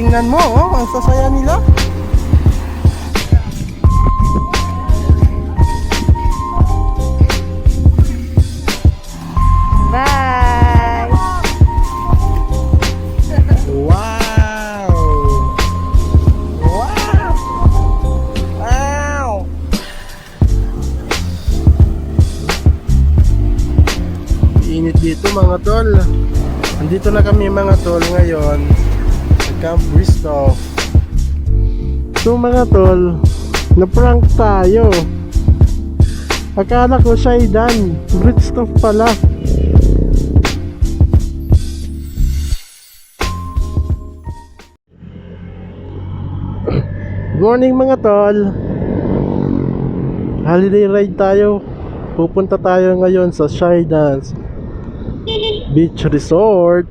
tingnan mo, oh, ang sasaya nila. Bye! Wow! Wow! Wow! Init dito mga tol. Andito na kami mga tol ngayon sa Camp Bristow. So mga tol, na-prank tayo. Akala ko siya Dan Bristow pala. Good morning mga tol. Holiday ride tayo. Pupunta tayo ngayon sa Shydance Beach Resort.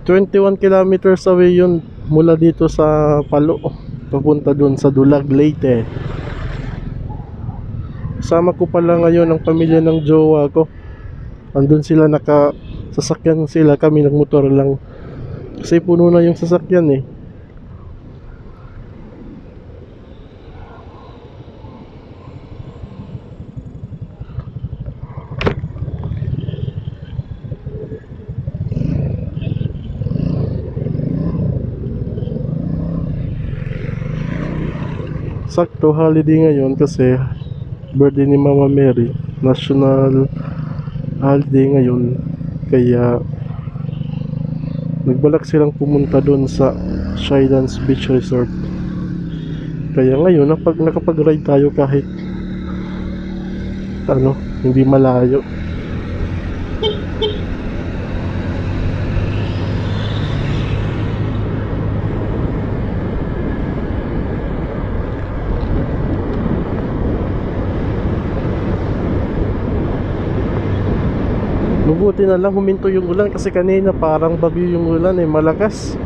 21 kilometers away yun mula dito sa Palo, papunta dun sa Dulag, Leyte. Kasama ko pala ngayon ang pamilya ng jowa ko. Andun sila, sasakyan sila, kami nagmotor lang kasi puno na yung sasakyan eh. Sakto holiday ngayon kasi birthday ni Mama Mary, national holiday ngayon, kaya nagbalak silang pumunta doon sa Shydance Beach Resort. Kaya ngayon nakapag-ride tayo kahit hindi malayo. Mabuti na lang huminto yung ulan kasi kanina parang bagyo yung ulan eh, malakas.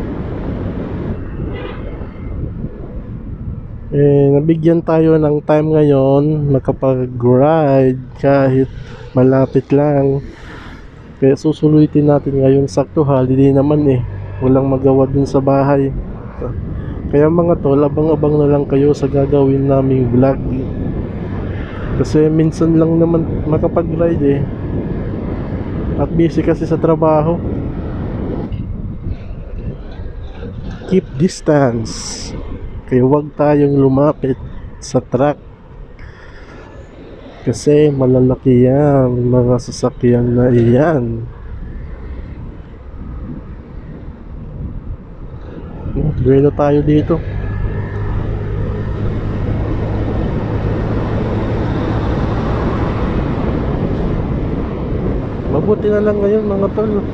Nabigyan tayo ng time ngayon makapag-ride kahit malapit lang. Kaya susulitin natin ngayon, sakto holiday naman eh. Walang magawa dun sa bahay. Kaya mga tol, abang-abang na lang kayo sa gagawin naming vlog. Kasi minsan lang naman makapag-ride eh. At busy kasi sa trabaho. Keep distance. Kaya huwag tayong lumapit sa truck. Kasi malalaki yan, mga sasakyan na iyan. Duelo tayo dito. Mabuti na lang ngayon mga tol,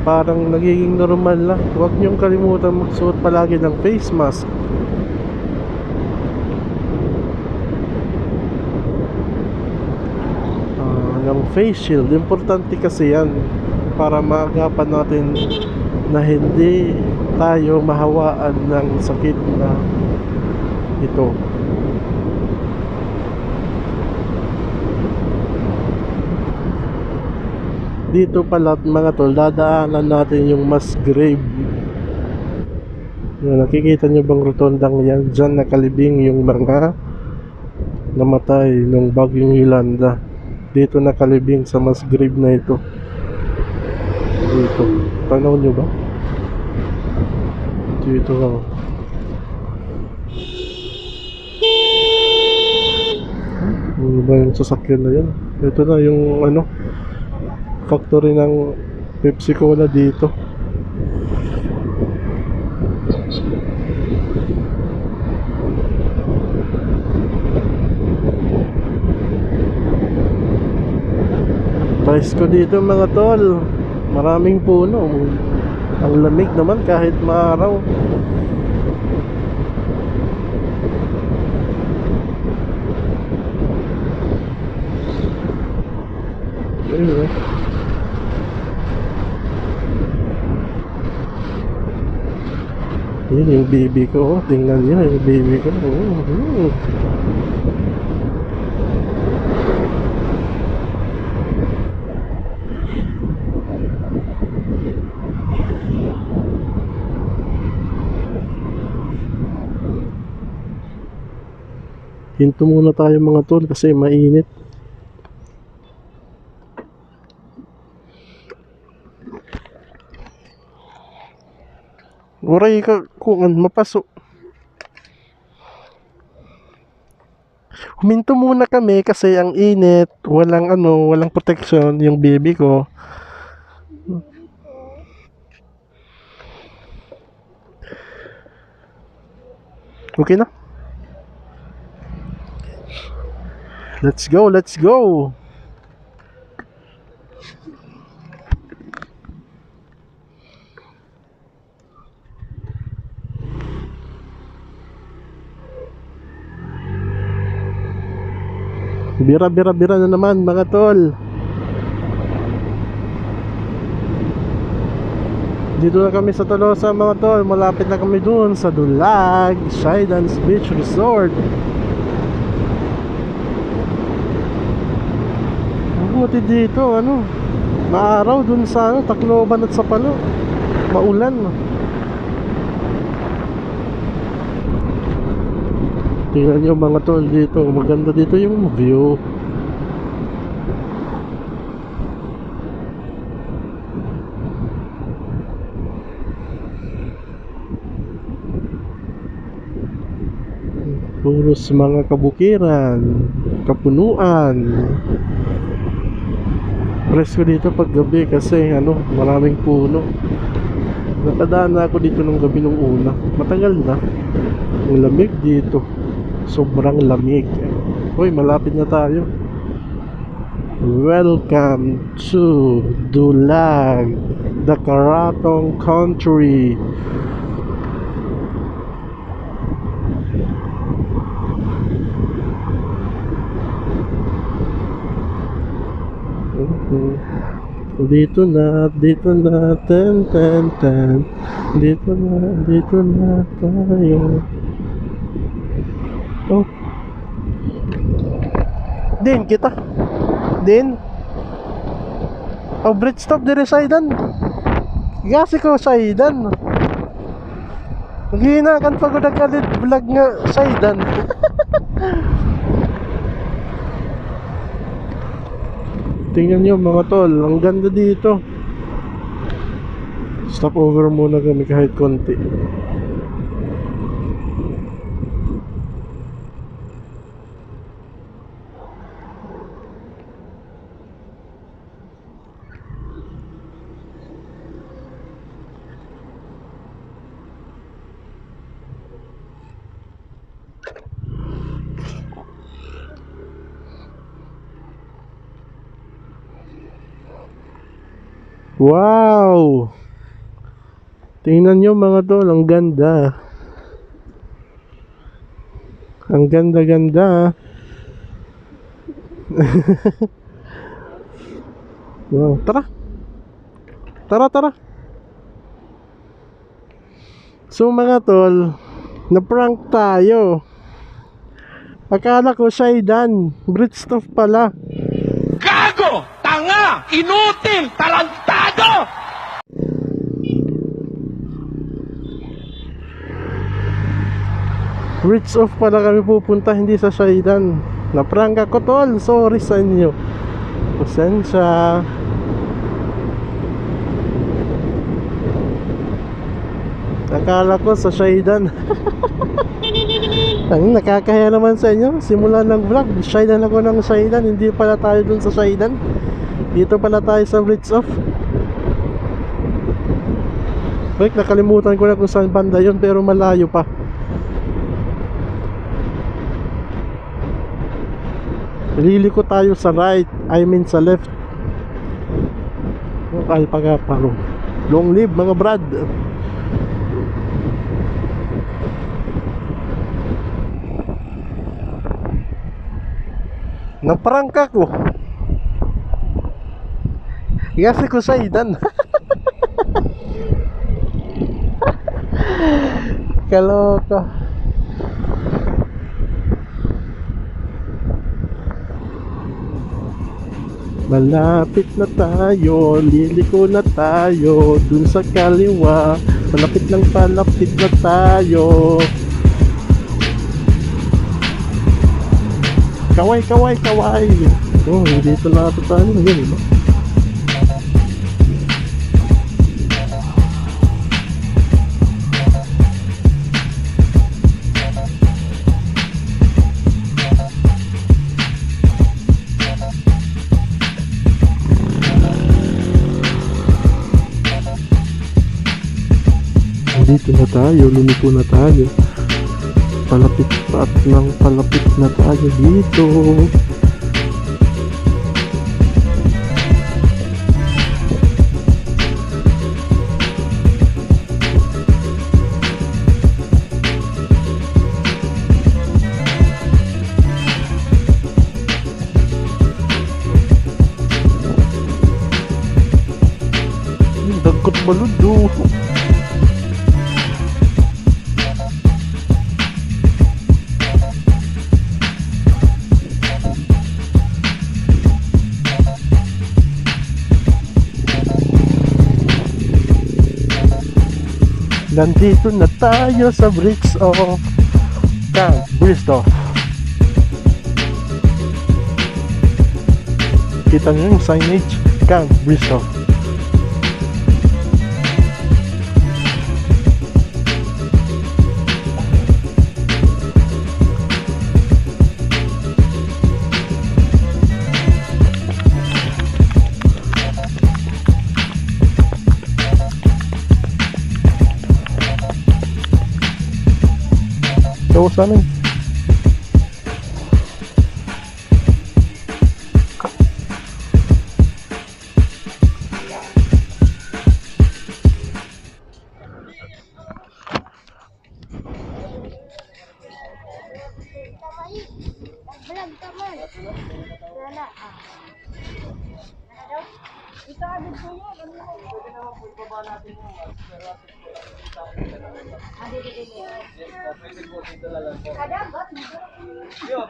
parang nagiging normal lang. Huwag niyong kalimutan magsuot palagi ng face mask. Ng face shield, importante kasi yan para maagapan natin na hindi tayo mahawaan ng sakit na ito. Dito pala mga tol, dadaanan natin yung mass grave. Nakikita nyo bang rotondang yan? Diyan nakalibing yung mga namatay nung bagyong Yolanda. Dito nakalibing sa mass grave na ito. Dito, tanaw nyo ba? Dito lang. Ano ba yung sasakyan na yan? Ito na yung factory ng Pepsi Cola dito. Price ko dito mga tol, maraming puno. Ang lamig naman kahit maaraw. Anyway, yun yung baby ko, oh. Tingnan nyo yung baby ko. Hinto muna tayo mga tol kasi mainit. Uray ka kung mapasok. Huminto muna kami kasi ang init, walang protection yung baby ko. Okay na? Let's go, let's go. Bira na naman mga tol. Dito na kami sa Tolosa mga tol. Malapit na kami dun sa Dulag Shydance Beach Resort. Buti dito maaraw dun sa Tacloban at Sapalo. Maulan. Tingnan nyo mga tol dito. Maganda dito yung view. Puros mga kabukiran, kapunuan. Presko dito pag gabi kasi maraming puno. Nakadaan na ako dito nung gabi nung una. Matagal na. Ang lamig dito. Sobrang lamig. Hoy, malapit na tayo. Welcome to Dulag, the Karatong Country. Dito na, ten. Dito na tayo. Oh. Din kita. Din. Oh, bridge stop dire Saydan. Gasi ko Saydan. Maghina kan pagod kalit vlog nga Saydan. Tingnan nyo mga tol, ang ganda dito. Stop over muna kami kahit konti. Wow! Tingnan nyo mga tol, ang ganda. Ang ganda-ganda. Wow, tara. Tara. So mga tol, na-prank tayo. Akala ko Saydan, bridge stop pala. Gago! Tanga! Inutil! Tarantado! Bridge off pala kami pupunta, hindi sa Saydan. Na-prank ako tol, sorry sa inyo. Pasensya. Akala ko sa Saydan. Ang nakakahiya naman sa inyo. Simula ng vlog, Saydan ako ng Saydan. Hindi pala tayo dun sa Saydan. Dito pala tayo sa bridge off. Wait, nakalimutan ko na kung saan banda yun, pero malayo pa. Liliko tayo sa right, I mean sa left. Alpaga paro. Long live mga brad. Naprangka ko. Kasi ko Saydan. Kaloka. Malapit na tayo, liliko na tayo dun sa kaliwa. Malapit na tayo. Kaway, kaway, kaway. Oh, dito na ito tayo. Yun, no? Dito na tayo, lumiko na tayo. Palapit pa at ng palapit na tayo dito. Dagkot balod do. Nandito na tayo sa bricks of Camp Bristol. Kita nyo yung signage, Camp Bristol. So, sana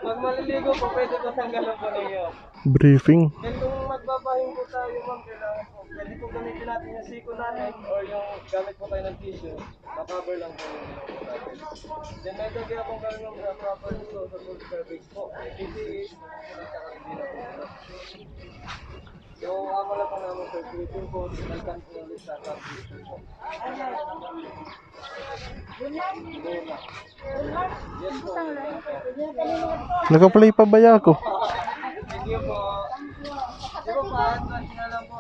Pag maliligo po, pwede ko tanggalan po ninyo. briefing. Then kung magbabahing po tayo, ma'am, kailangan po, pwede po gamitin natin yung siko natin or yung gamit po tayo ng tissue, makover lang po yung natin. Then may dagi akong gawin yung proper po sa full cervix po. PCA, hindi na po. So, ako lang po naman sa sleeping po, nagkan po ulit sa transition po. Yes po. Nakaplay pa ba ako? Thank you po. Di ba pa? Transition na lang po.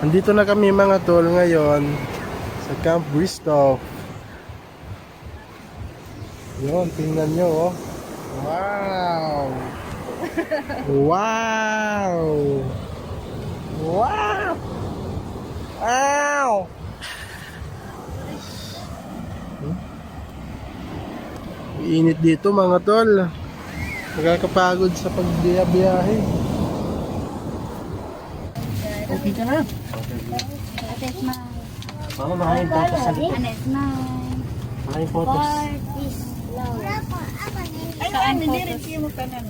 Andito na kami mga tol ngayon sa Camp Bristol. Yun, tingnan nyo oh. Wow! Wow! Wow! Wow! Init dito mga tol. Nakakapagod sa pagbiyahe. Okay ka na? Ate smile. Mama, maraming photos sa likod. Ate smile. Maraming photos. Heart is love. Saan photos? Mo kanan.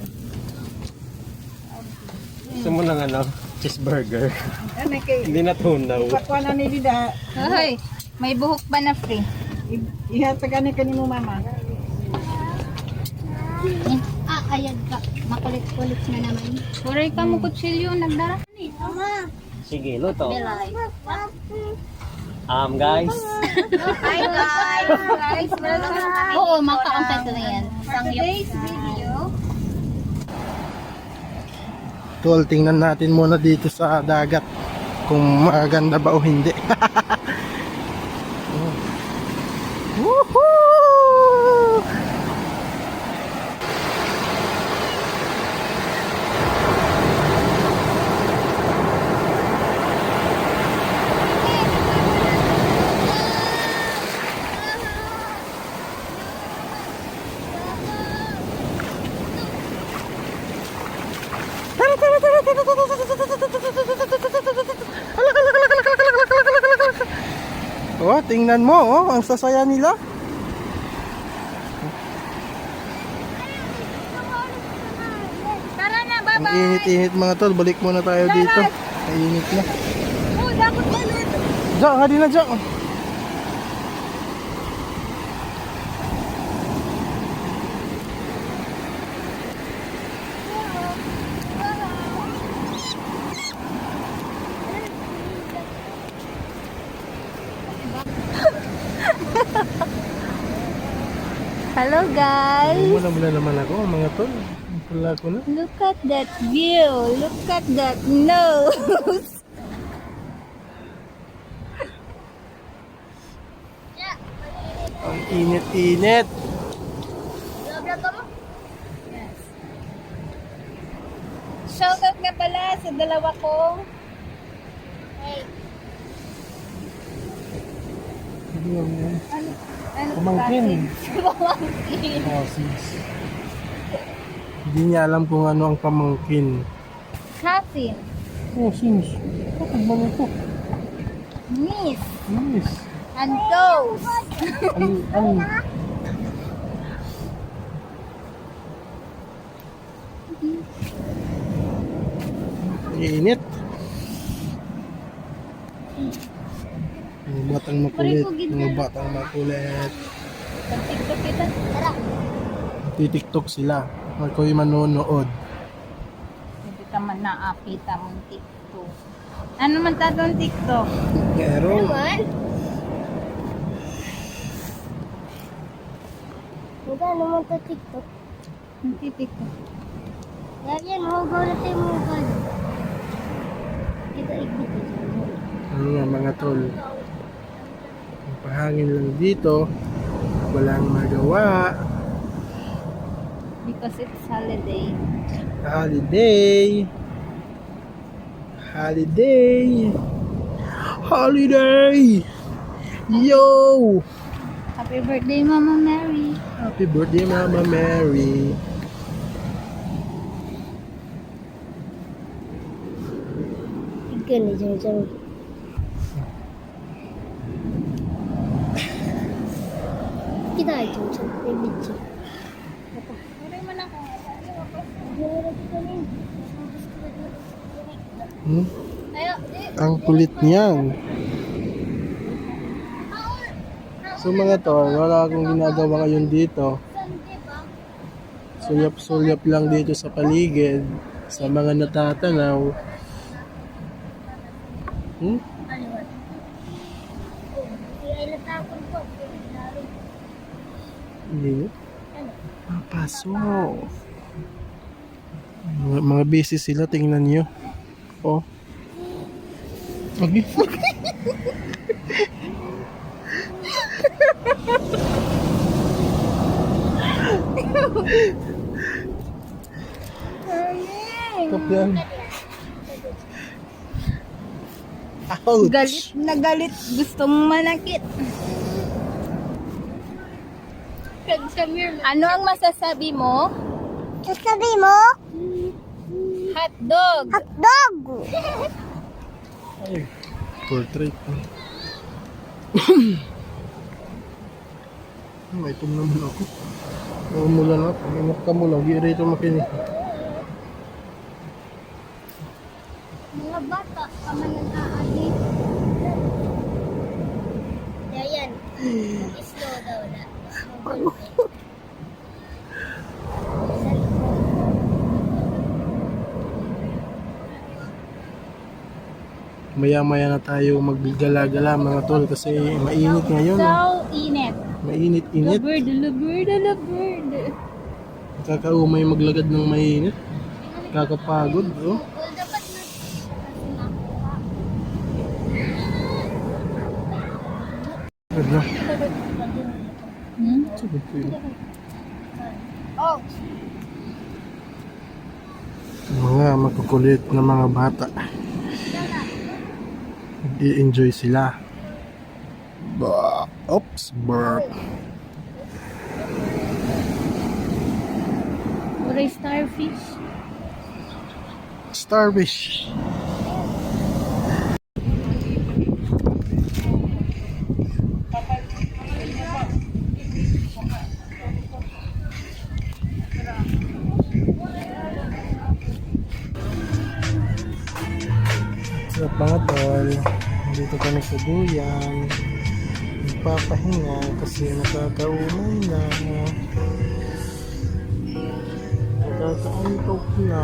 Gusto mo ng ano? Cheeseburger. Ano kay Hindi na tunaw. pakwa na ni Dida. Hoy, may buhok pa na free. Ihatag ani kanimo mama. Ayan ka. Makulit-kulit na naman. Huray ka mo kutsilyo, nagdara. Mama. Sige, luto. Belay. Guys. Hi guys. Oo, makaunta ko na yan. Today's video. Tol, tingnan natin muna dito sa dagat kung maganda ba o hindi. Woohoo! Oh, tingnan mo, oh, ang sasaya nila. Tara na, Ang init-init mga tol, balik muna tayo dito. Mainit na. Oh, dapat ulit. Diyan, nga din na dyan. Hello guys! Wala naman ako, mga tol. Wala ko na. Look at that view! Look at that nose! Ang init-init. Shoutout nga pala sa dalawa kong Pamangkin. Pamangkin. Oh, sis. Hindi niya alam kung ano ang pamangkin. Cousin. Oh, sis. Bakit ba ito? Niece. Yes. And toes. Ang init. Mga batang makulit. Mga batang makulit. Pag-tiktok kita. Tara. Titiktok sila. Ako'y manonood. Hindi ka man naapita mong TikTok. Ano man tatong TikTok? Pero, Ano man ta TikTok? Hindi TikTok. Yan, hugaw na tayo hugaw. Ito, ikot. ano nga mga tol. Ang pahangin lang dito. Walang magawa. Because it's holiday. Holiday. Holiday. Holiday. Yo! Happy birthday, Mama Mary. Happy birthday, Mama Mary. Ikan ni jangan-jangan. Kita aja macam biji. Mari mana kau? Hmm? Ayo, Ang kulit niyan. So mga tol, wala akong ginagawa ngayon dito. Sulyap-sulyap lang dito sa paligid. Sa mga natatanaw. Hmm? Hindi. Paso. Mga busy sila, tingnan nyo. Oh. Okay. Stop yan. Ouch! galit na galit. Gustong manakit. Ano ang masasabi mo? Sasabi mo, Hotdog. hotdog. Ay, portrait. May itom naman ako. Mula na. Panginap ka mo lang. Di rito makinig. Mga bata, kama nag-aali. Yan. Mag-slow daw na. Maya-maya na tayo maggala-gala mga tol kasi mainit ngayon. So init. Mainit-init. Lubird. Kakaumay maglagad ng mainit. Kakapagod, bro. Ano? Sabi ko yun. Oh. Mga makukulit na mga bata. I-enjoy sila. Oops, burp. What is starfish? Starfish. Sa mga tol, dito kami sa Duyan. Nagpapahinga kasi nakakaumay na. Nakakaantok na.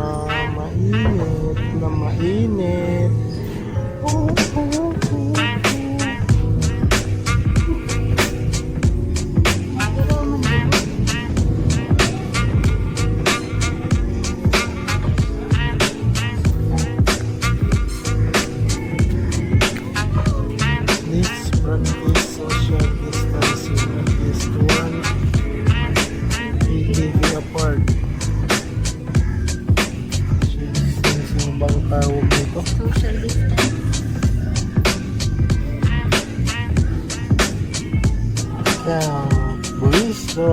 Mainit na mainit. Wow, Buwisto.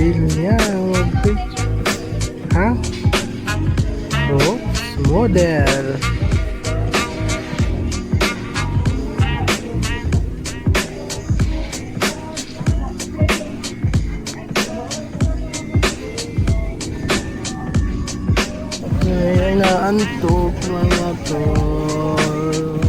Feel niya. Ha? Oh, model. Ay, naantok mga tol.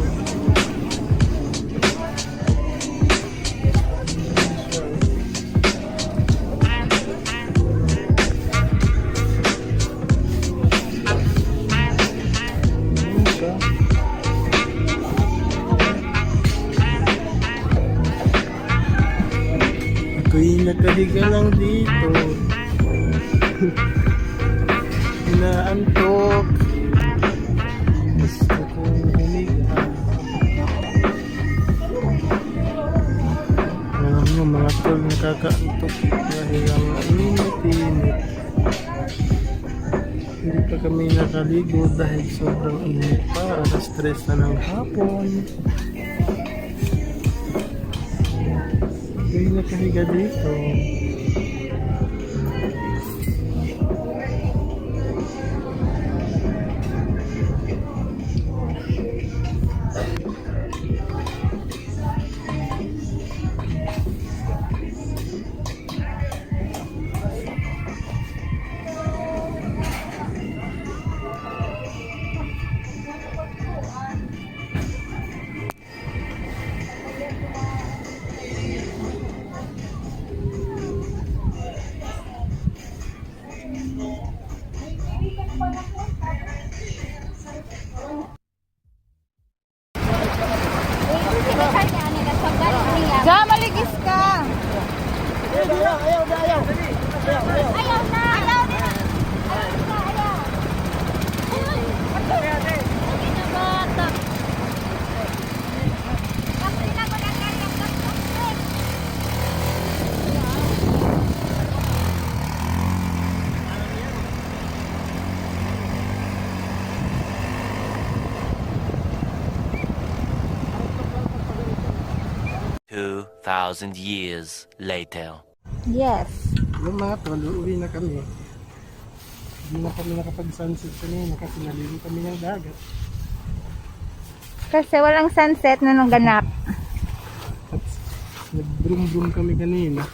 Ako'y nakaliga lang dito. Inaantok. Gusto kong humiga. Alam nyo mga tol, nakakaantok dahil ang init-init. Hindi pa kami nakaligo dahil sobrang init pa. Alas 3 na ng hapon. Ako'y nakahiga dito. Ja, maligis ka. Ayaw na! Ayaw na! Ayaw na! Ayaw! Hindi na bata. Kasi na ko na kaya plastic. Two 2,000 years later. Yes. Yung mga tol, uuwi na kami. Hindi na kami nakapag-sunset kanina kasi naligo kami ng dagat. Kasi walang sunset na nung ganap. At nag-broom-broom kami kanina.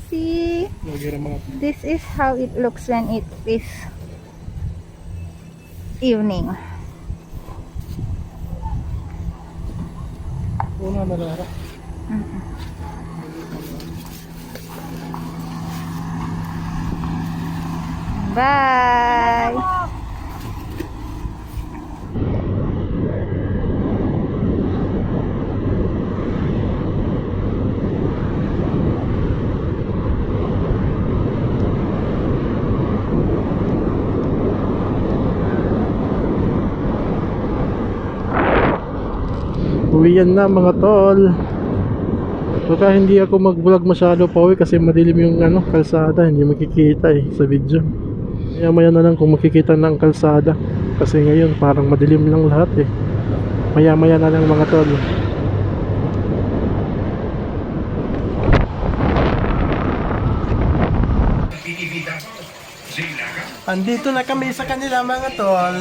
See, Nagira mga this is how it looks when it is evening. una nalara. Bye. Uwian na mga tol. Baka hindi ako mag-vlog masyado pa uwi kasi madilim yung kalsada, hindi makikita sa video. Kaya maya na lang kung makikita ng kalsada kasi ngayon parang madilim lang lahat Maya maya na lang mga tol. Andito na kami sa kanila mga tol.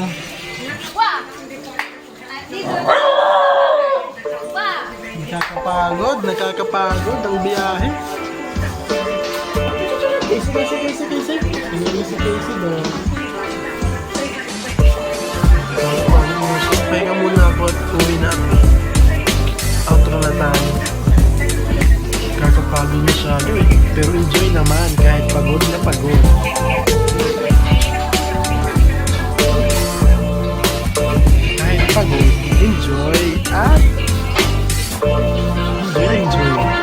Nakakapagod ang biyahe. Casey. Tingnan si Casey doon. Pahinga muna ako at uwi na ako. Outro na tayo. Kakapagod masyado pero enjoy naman kahit pagod na pagod. Kahit pagod, enjoy at enjoy.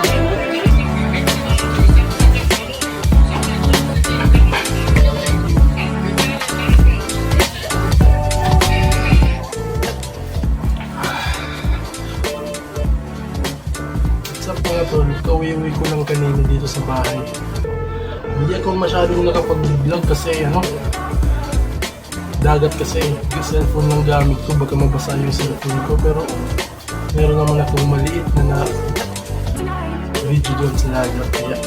Kakawi-uwi ko lang kanina dito sa bahay. Hindi ako masyadong nakapag-vlog kasi dagat kasi. Cellphone lang gamit ko, baka mabasa yung cellphone ko. Pero meron naman akong maliit na video doon sa dagat. Kaya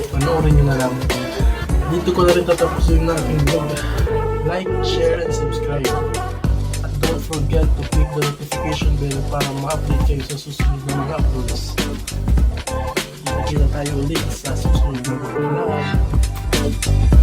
panoorin nyo na lang. Dito ko na rin tatapusin yung aking vlog. Like, share, and subscribe. At don't forget to click the notification bell para ma-update kayo sa susunod na mga uploads. Kita tayo ulit sa susunod na vlog.